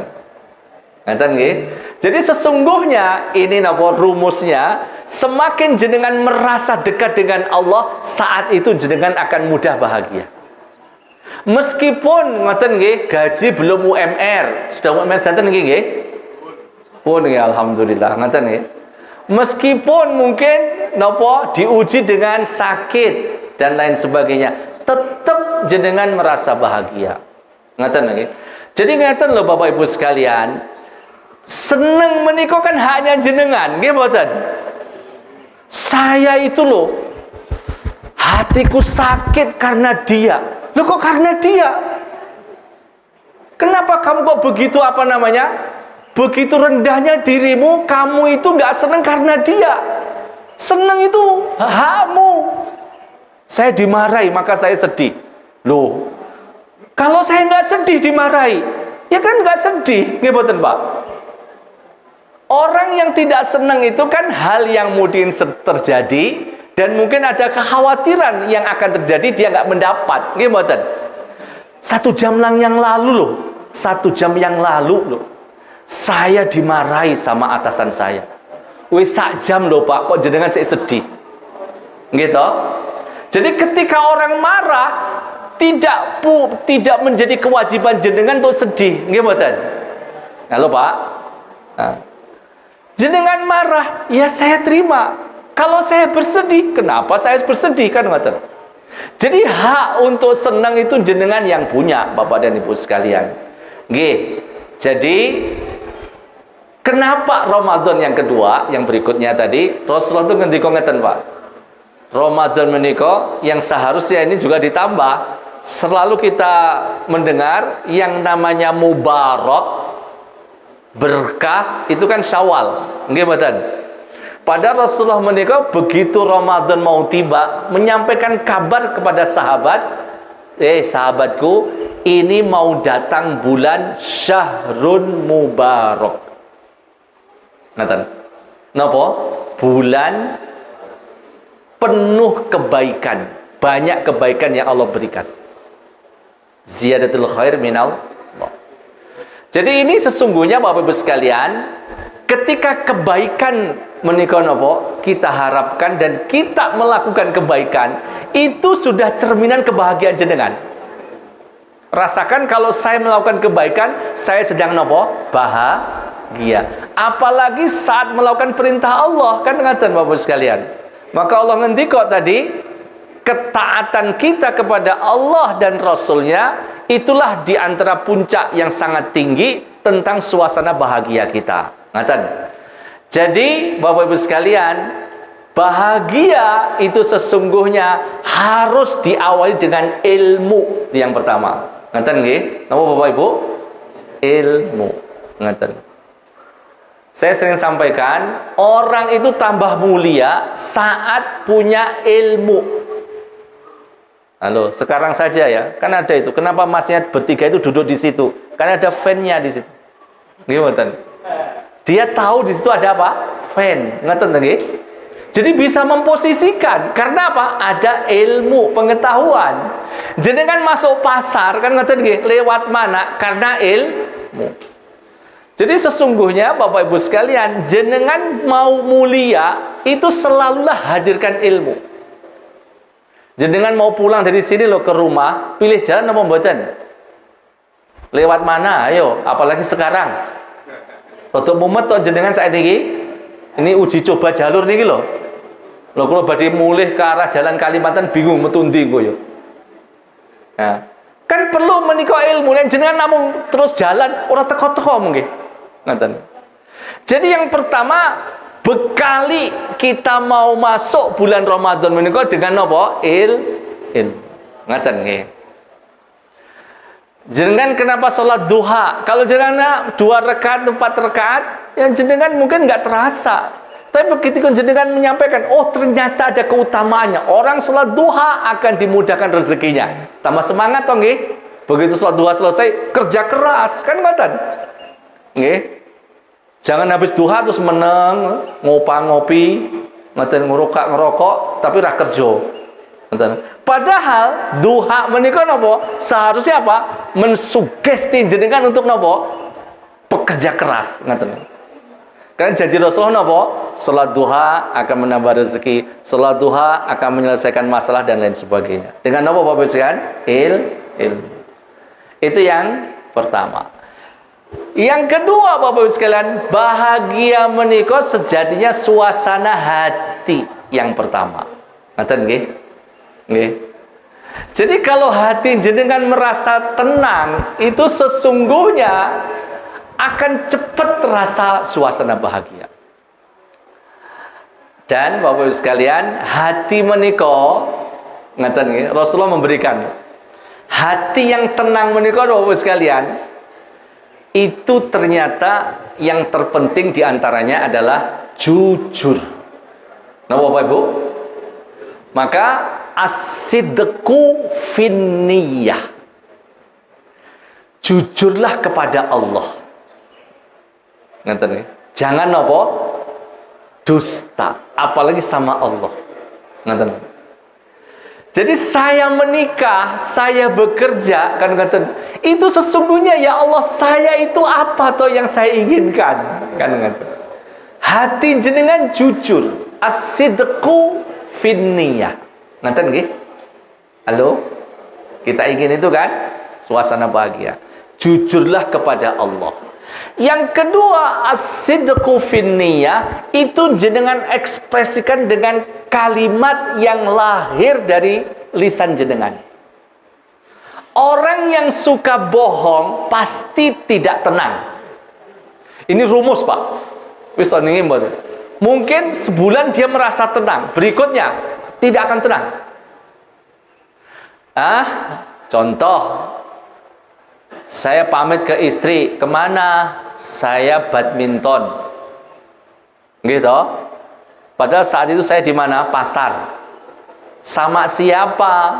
Ngaten nggih. Jadi sesungguhnya ini napa rumusnya, semakin jenengan merasa dekat dengan Allah, saat itu jenengan akan mudah bahagia. Meskipun ngoten nggih, gaji belum UMR, sudah UMR danten nggih? Pun nggih, alhamdulillah ngoten nggih. Meskipun mungkin napa diuji dengan sakit dan lain sebagainya, tetap jenengan merasa bahagia. Ngoten nggih. Jadi ngoten lho Bapak Ibu sekalian, seneng menika kan hanya jenengan, nggih mboten? Saya itu loh, hatiku sakit karena dia. Loh kok karena dia? Kenapa kamu kok begitu begitu rendahnya dirimu, kamu itu nggak seneng karena dia. Seneng itu hakmu. Saya dimarahi maka saya sedih. Loh, kalau saya nggak sedih dimarahi, ya kan nggak sedih, nggih mboten Pak? Orang yang tidak senang itu kan hal yang mungkin terjadi, dan mungkin ada kekhawatiran yang akan terjadi, dia nggak mendapat, nggih mboten? 1 jam yang lalu loh, 1 jam yang lalu loh, saya dimarahi sama atasan saya. Wis 1 jam loh Pak, kok jenengan saya sedih, gitu. Jadi ketika orang marah, tidak menjadi kewajiban jenengan untuk sedih, nggih mboten? Halo Pak. Nah, jenengan marah, ya saya terima. Kalau saya bersedih, kenapa saya bersedih, kan ngoten. Jadi hak untuk senang itu jenengan yang punya, Bapak dan Ibu sekalian. Nggih. Jadi kenapa Ramadan yang kedua, yang berikutnya tadi, Rasulullah itu ngendika ngeten, Pak. Ramadan menika yang seharusnya ini juga ditambah. Selalu kita mendengar yang namanya mubarak, berkah, itu kan Syawal, nggih mboten? Padahal Rasulullah menikah begitu Ramadan mau tiba, menyampaikan kabar kepada sahabat, sahabatku, ini mau datang bulan Syahrun Mubarak. Ngaten. Napa? Bulan penuh kebaikan, banyak kebaikan yang Allah berikan. Ziyadatul khair minal. Jadi ini sesungguhnya Bapak Ibu sekalian, ketika kebaikan menika napa kita harapkan dan kita melakukan kebaikan, itu sudah cerminan kebahagiaan jenengan. Rasakan kalau saya melakukan kebaikan, saya sedang napa? Bahagia. Apalagi saat melakukan perintah Allah, kan ngaten Bapak Ibu sekalian. Maka Allah ngendika tadi, ketaatan kita kepada Allah dan Rasulnya, itulah di antara puncak yang sangat tinggi tentang suasana bahagia kita. Ngaten. Jadi Bapak Ibu sekalian, bahagia itu sesungguhnya harus diawali dengan ilmu yang pertama. Ngaten nggih? Napa Bapak Ibu? Ilmu. Ngaten. Saya sering sampaikan, orang itu tambah mulia saat punya ilmu. Halo, sekarang saja ya, kan ada itu. Kenapa masnya bertiga itu duduk di situ? Karena ada fan-nya di situ. Gimana? Dia tahu di situ ada apa? Fan. Ngerti nggih? Jadi bisa memposisikan. Karena apa? Ada ilmu, pengetahuan. Jenengan masuk pasar kan ngerti nggih? Lewat mana? Karena ilmu. Jadi sesungguhnya Bapak Ibu sekalian, jenengan mau mulia itu selalulah hadirkan ilmu. Jenengan mau pulang dari sini loh ke rumah, pilih jalan apa mboten? Lewat mana? Ayo, apalagi sekarang. Untuk mumet to jenengan saat ini uji coba jalur niki loh. Lho kalau badhe mulih ke arah jalan Kalimantan bingung metu ndi engko yo. Nah, kan perlu menika ilmu nek jenengan namung terus jalan ora teko-teko mungkin. Ngaten. Jadi yang pertama, bekali kita mau masuk bulan Ramadan menika dengan apa? Ilmu. Ngaten nggih. Jenengan kenapa sholat duha? Kalau jenengan 2 rakaat, 4 rakaat, yang jenengan mungkin nggak terasa. Tapi begitu jenengan menyampaikan, oh ternyata ada keutamaannya. Orang sholat duha akan dimudahkan rezekinya. Tambah semangat toh nggih. Begitu sholat duha selesai, kerja keras, kan ngoten. Nggih. Jangan habis duha terus meneng, ngopi, ngoten ngerokok, tapi ra kerja. Padahal duha menika napa? Seharusnya apa? Mensugesti jenengan untuk napa? Pekerja keras, ngoten. Kan janji Rasulullah napa? Salat duha akan menambah rezeki, salat duha akan menyelesaikan masalah dan lain sebagainya. Dengan napa Bapak sekalian? Ilmu. Itu yang pertama. Yang kedua Bapak sekalian, bahagia menika sejatinya suasana hati yang pertama. Ngoten nggih? Nggih. Jadi kalau hati jenengan merasa tenang, itu sesungguhnya akan cepat terasa suasana bahagia. Dan Bapak Ibu sekalian, hati menika ngaten nggih, Rasulullah memberikan hati yang tenang menika Bapak Ibu sekalian, itu ternyata yang terpenting diantaranya adalah jujur. Nah Bapak Ibu, maka as-sidqu finniyah, jujurlah kepada Allah. Ngerti nih? Jangan apa? Dusta, apalagi sama Allah. Ngerti? Jadi saya menikah, saya bekerja, kan ngerti? Itu sesungguhnya ya Allah, saya itu apa toh yang saya inginkan, kan ngerti? Hati jenengan jujur, as-sidqu finniyah. Ngerti nggih? Halo? Kita ingin itu kan? Suasana bahagia. Jujurlah kepada Allah. Yang kedua, as-sidqu finniyah, itu jenengan ekspresikan dengan kalimat yang lahir dari lisan jenengan. Orang yang suka bohong pasti tidak tenang. Ini rumus, Pak. Mungkin sebulan dia merasa tenang, berikutnya tidak akan tenang. Contoh, saya pamit ke istri, kemana? Saya badminton, gitu. Padahal saat itu saya di mana? Pasar. Sama siapa?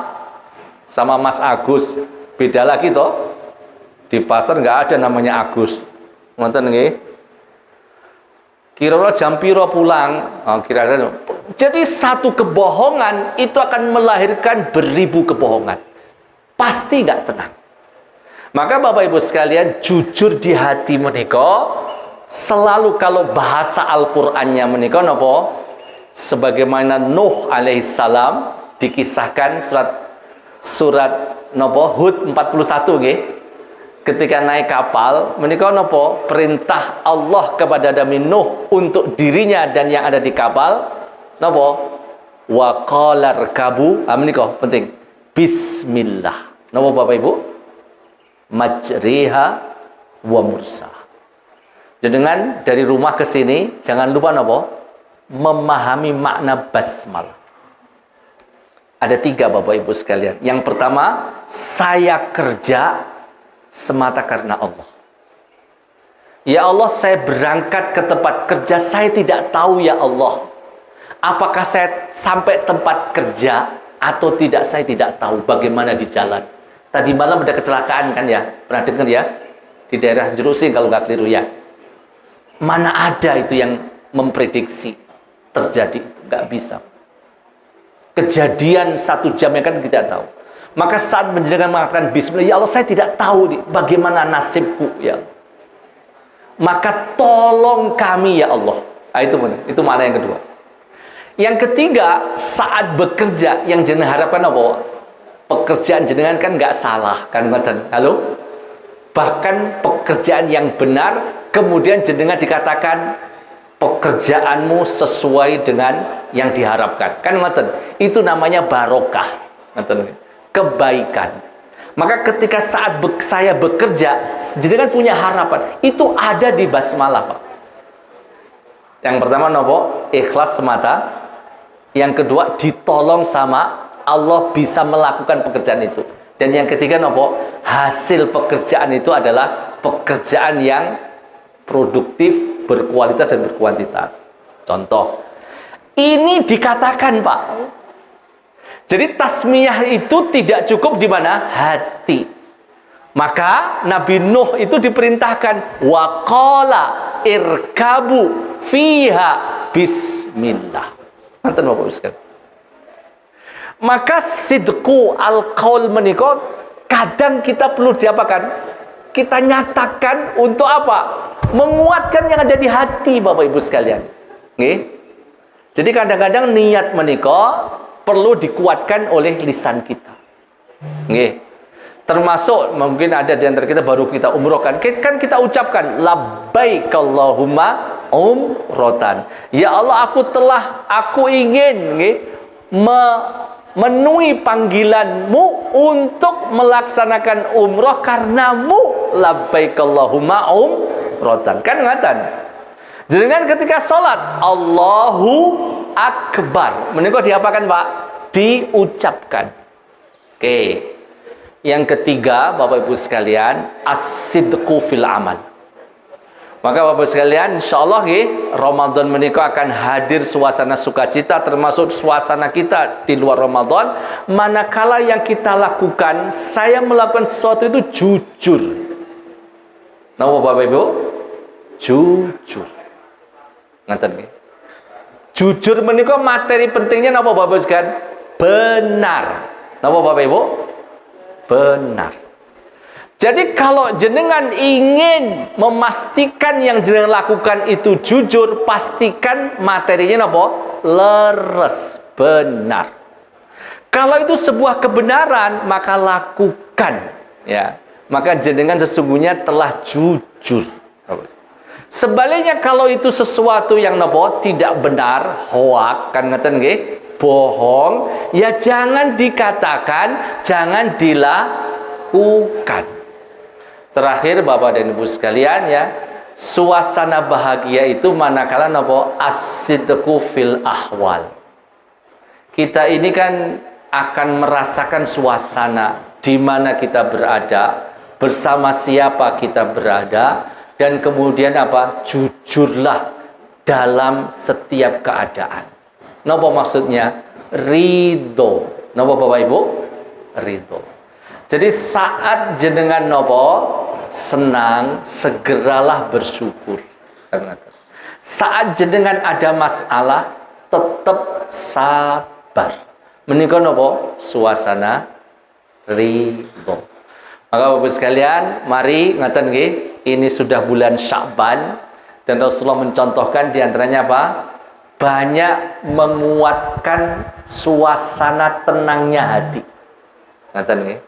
Sama Mas Agus. Beda lagi toh. Di pasar nggak ada namanya Agus. Nonton nggih? Kira-kira jam piro pulang? Kira-kira. Jadi satu kebohongan itu akan melahirkan beribu kebohongan. Pasti nggak tenang. Maka Bapak Ibu sekalian, jujur di hati menika selalu, kalau bahasa Al-Qur'annya menika napa? Sebagaimana Nuh alaihissalam dikisahkan surat napa? Hud 41 nggih. Ketika naik kapal menika napa? Perintah Allah kepada Nabi Nuh untuk dirinya dan yang ada di kapal napa? Wa qala rkabu, menika penting. Bismillah. Napa Bapak Ibu? Majriha wa mursaha. Jenengan dari rumah ke sini jangan lupa napa? Memahami makna basmalah. Ada 3 Bapak Ibu sekalian. Yang pertama, saya kerja semata karena Allah. Ya Allah, saya berangkat ke tempat kerja, saya tidak tahu ya Allah, apakah saya sampai tempat kerja atau tidak, saya tidak tahu bagaimana di jalan. Tadi malam ada kecelakaan kan ya, pernah dengar ya, di daerah Jerusing kalau nggak keliru ya. Mana ada itu yang memprediksi terjadi, itu nggak bisa. Kejadian 1 jam yang kan tidak tahu. Maka saat menjenengan mengatakan Bismillah, ya Allah saya tidak tahu nih, bagaimana nasibku ya. Maka tolong kami ya Allah. Itu makna yang kedua. Yang ketiga, saat bekerja yang jenengan harapkan apa? Pekerjaan jenengan kan nggak salah, kan ngoten. Halo? Bahkan pekerjaan yang benar, kemudian jenengan dikatakan pekerjaanmu sesuai dengan yang diharapkan. Kan ngoten. Itu namanya barokah. Ngoten. Kebaikan. Maka ketika saat saya bekerja, jenengan punya harapan, itu ada di basmalah, Pak. Yang pertama nopo? Ikhlas semata. Yang kedua, ditolong sama Allah bisa melakukan pekerjaan itu. Dan yang ketiga nopo? Hasil pekerjaan itu adalah pekerjaan yang produktif, berkualitas dan berkuantitas. Contoh, ini dikatakan Pak. Jadi tasmiyah itu tidak cukup di mana? Hati. Maka Nabi Nuh itu diperintahkan waqala irkabu fiha bismillah. Nonton Bapak sekalian. Maka sidqu al-qaul menika kadang kita perlu diapakan? Kita nyatakan untuk apa? Menguatkan yang ada di hati, Bapak Ibu sekalian. Nggih. Jadi kadang-kadang niat menika perlu dikuatkan oleh lisan kita. Nggih. Termasuk mungkin ada di antara kita baru kita umrohkan, kan kita ucapkan labbaik Allahumma umrotan. Ya Allah, aku ingin nggih memenuhi panggilanmu untuk melaksanakan umroh karenamu. Labbaik Allahumma umrotan. Kan ngatan. Jenengan ketika sholat Allahu Akbar, menika diapakan Pak? Diucapkan. Oke. Yang ketiga, Bapak Ibu sekalian, as-sidqu fil amal. Maka Bapak Ibu sekalian, insyaallah nggih, Ramadan menika akan hadir suasana sukacita, termasuk suasana kita di luar Ramadan, manakala yang kita lakukan, saya melakukan sesuatu itu jujur. Napa Bapak Ibu? Jujur. Ngaten nggih. Jujur menika materi pentingnya napa Bapak Ibu sekalian? Benar. Napa Bapak Ibu? Benar. Jadi kalau jenengan ingin memastikan yang jenengan lakukan itu jujur, pastikan materinya apa? Leres, benar. Kalau itu sebuah kebenaran, maka lakukan, ya. Maka jenengan sesungguhnya telah jujur. Sebaliknya kalau itu sesuatu yang napa? Tidak benar, hoak, kan ngeten nggih? Bohong, ya jangan dikatakan, jangan dilakukan. Terakhir Bapak dan Ibu sekalian, ya, suasana bahagia itu manakala napa? As-sidqu fil ahwal. Kita ini kan akan merasakan suasana di mana kita berada, bersama siapa kita berada, dan kemudian apa? Jujurlah dalam setiap keadaan. Napa maksudnya? Ridho. Napa Bapak Ibu? Ridho. Jadi saat jenengan napa senang, segeralah bersyukur. Saat jenengan ada masalah, tetap sabar. Menika napa? Suasana ridho. Maka Bapak sekalian, mari ngaten nggih, ini sudah bulan Sya'ban dan Rasulullah mencontohkan di antaranya apa? Banyak menguatkan suasana tenangnya hati. Ngaten nggih.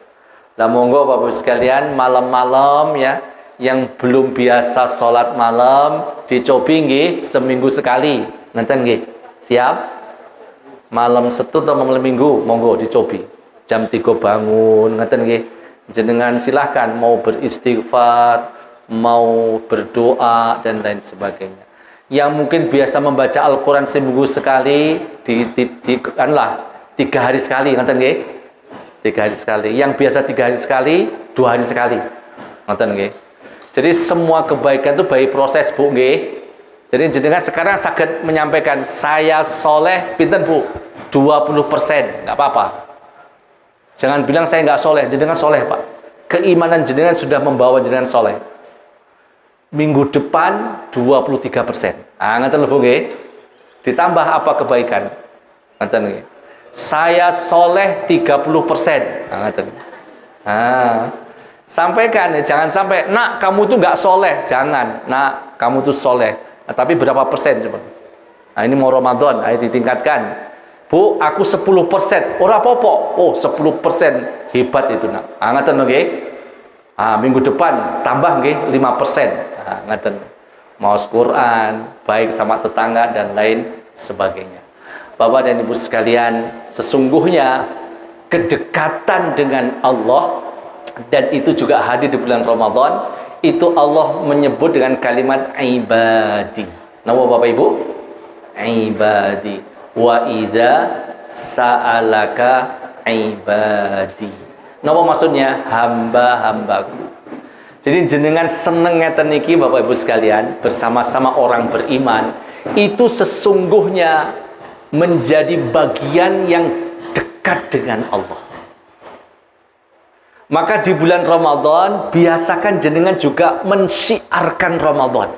Lah monggo Bapak sekalian, malam-malam ya, yang belum biasa sholat malam, dicobi nggih seminggu sekali. Ngaten nggih. Siap? Malam Setu atau malam Minggu, monggo dicobi. Jam 3 bangun, ngaten nggih. Jenengan silahkan mau beristighfar, mau berdoa dan lain sebagainya. Yang mungkin biasa membaca Al-Quran seminggu sekali, kanlah 3 hari sekali, ngaten nggih? 3 hari sekali. Yang biasa 3 hari sekali, 2 hari sekali, ngaten nggih? Jadi semua kebaikan itu by proses, Bu nggih. Jadi jenengan sekarang saged menyampaikan, saya soleh, pinten Bu? 20%, nggak apa-apa. Jangan bilang saya nggak soleh, jenengan soleh Pak. Keimanan jenengan sudah membawa jenengan soleh. Minggu depan 23%. Ah, ngaten lho nggih. Ditambah apa kebaikan? Ngaten nggih. Saya soleh 30%. Ah, ngaten. Ah. Sampaikan ya, jangan sampai, "Nak, kamu tuh nggak soleh." Jangan. "Nak, kamu tuh soleh." Nah, tapi berapa persen coba? Nah, ini mau Ramadan, ayo ditingkatkan. "Bu, aku 10%." Ora apa-apa. Oh, 10%. Hebat itu, Nak. Ah, ngaten nggih. Ah, minggu depan tambah nggih 5%. Ah, ngaten. Maos Quran, baik sama tetangga dan lain sebagainya. Bapak dan Ibu sekalian, sesungguhnya kedekatan dengan Allah, dan itu juga hadir di bulan Ramadan, itu Allah menyebut dengan kalimat ibadi. Nama Bapak Ibu? Ibadi. Wa idza sa'alaka ibadi. Napa maksudnya? Hamba-hambaku. Jadi jenengan seneng ngeten niki Bapak Ibu sekalian, bersama-sama orang beriman, itu sesungguhnya menjadi bagian yang dekat dengan Allah. Maka di bulan Ramadan, biasakan jenengan juga mensyiarkan Ramadan.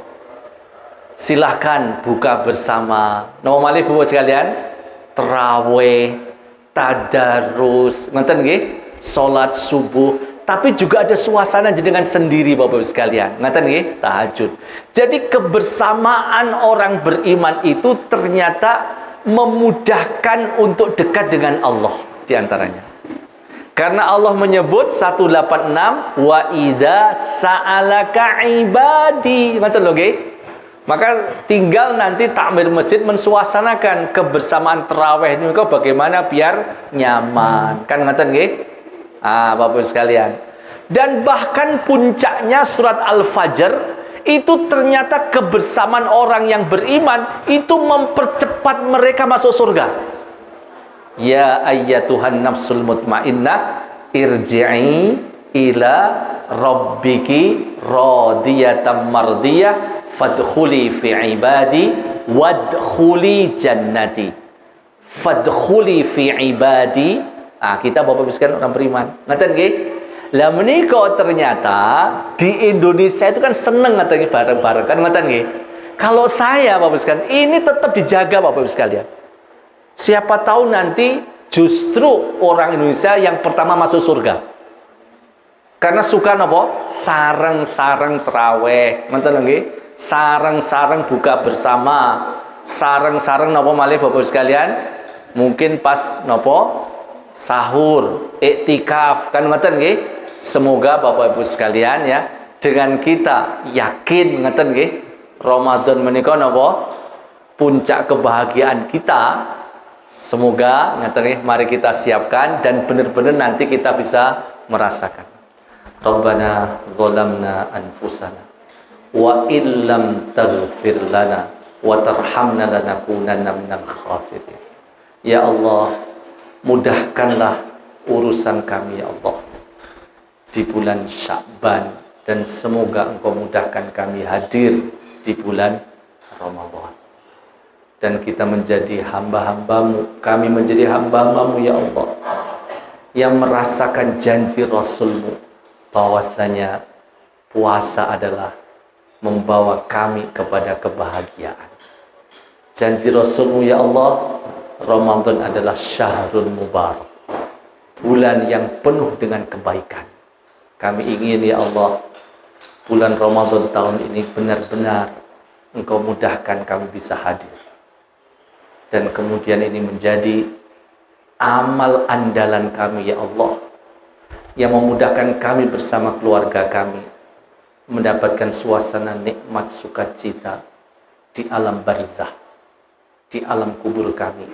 Silahkan buka bersama. Nama malih Bu sekalian, terawih, tadarus, ngoten nggih, salat subuh, tapi juga ada suasana jenengan sendiri Bapak Ibu sekalian. Ngoten nggih, tahajud. Jadi kebersamaan orang beriman itu ternyata memudahkan untuk dekat dengan Allah di antaranya. Karena Allah menyebut 186 wa idza sa'alaka ibadi. Ngoten lho nggih. Maka tinggal nanti takmir masjid mensuasanakan kebersamaan tarawih ini bagaimana biar nyaman. Kan ngoten nggih? Bapak Ibu sekalian. Dan bahkan puncaknya surat Al-Fajr itu ternyata kebersamaan orang yang beriman itu mempercepat mereka masuk surga. Ya ayyatuhan nafsul mutmainnah irji'i ila rabbiki radiyatan mardiyah fadkhuli fi ibadi wadkhuli jannati. Fadkhuli fi ibadi. Kita Bapak Ibu sekalian orang beriman. Ngoten nggih? Lah menika ternyata di Indonesia itu kan seneng ngetenge bareng-bareng kan ngoten nggih. Kalau saya Bapak Ibu sekalian, ini tetap dijaga Bapak Ibu sekalian. Siapa tahu nanti justru orang Indonesia yang pertama masuk surga. Karena suka napa? Sareng-sareng tarawih. Ngoten nggih? Sareng-sareng buka bersama. Sareng-sareng napa malih Bapak Ibu sekalian? Mungkin pas napa? Sahur, iktikaf, kan ngoten nggih? Semoga Bapak Ibu sekalian ya, dengan kita yakin ngoten nggih, Ramadan menika napa? Puncak kebahagiaan kita. Semoga ngoten nggih, mari kita siapkan dan benar-benar nanti kita bisa merasakan. Rabbana zalamna anfusana wa illam taghfir lana wa tarhamna lanakunanna minal khasirin. Ya Allah, mudahkanlah urusan kami ya Allah di bulan Sya'ban, dan semoga Engkau mudahkan kami hadir di bulan Ramadan, dan kita menjadi hamba-hambamu, kami menjadi hamba-hambamu ya Allah yang merasakan janji Rasulmu bahwasanya puasa adalah membawa kami kepada kebahagiaan. Janji Rasulmu ya Allah, Ramadan adalah syahrul mubarak, bulan yang penuh dengan kebaikan. Kami ingin ya Allah, bulan Ramadan tahun ini benar-benar Engkau mudahkan kami bisa hadir, dan kemudian ini menjadi amal andalan kami ya Allah, yang memudahkan kami bersama keluarga kami mendapatkan suasana nikmat sukacita di alam barzah, di alam kubur kami,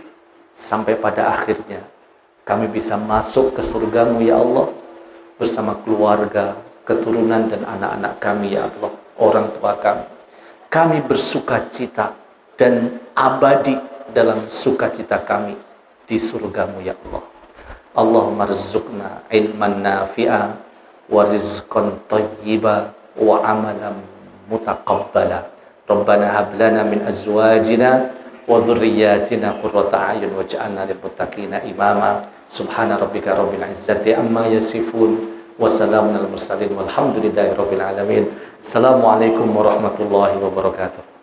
sampai pada akhirnya kami bisa masuk ke surgamu ya Allah bersama keluarga, keturunan dan anak-anak kami ya Allah, orang tua kami. Kami bersuka cita dan abadi dalam sukacita kami di surgamu ya Allah. Allahumma rizqna ilman nafi'a wa rizqan thayyiba wa amalan mutaqabbala. Rabbana hab lana min azwajina wa dhurriyyatina qurrata a'yun waj'alna lil muttaqina imama. Subhana rabbika rabbil izzati amma yasifun wa salamun alal mursalin walhamdulillahi rabbil alamin. Assalamualaikum warahmatullahi wabarakatuh.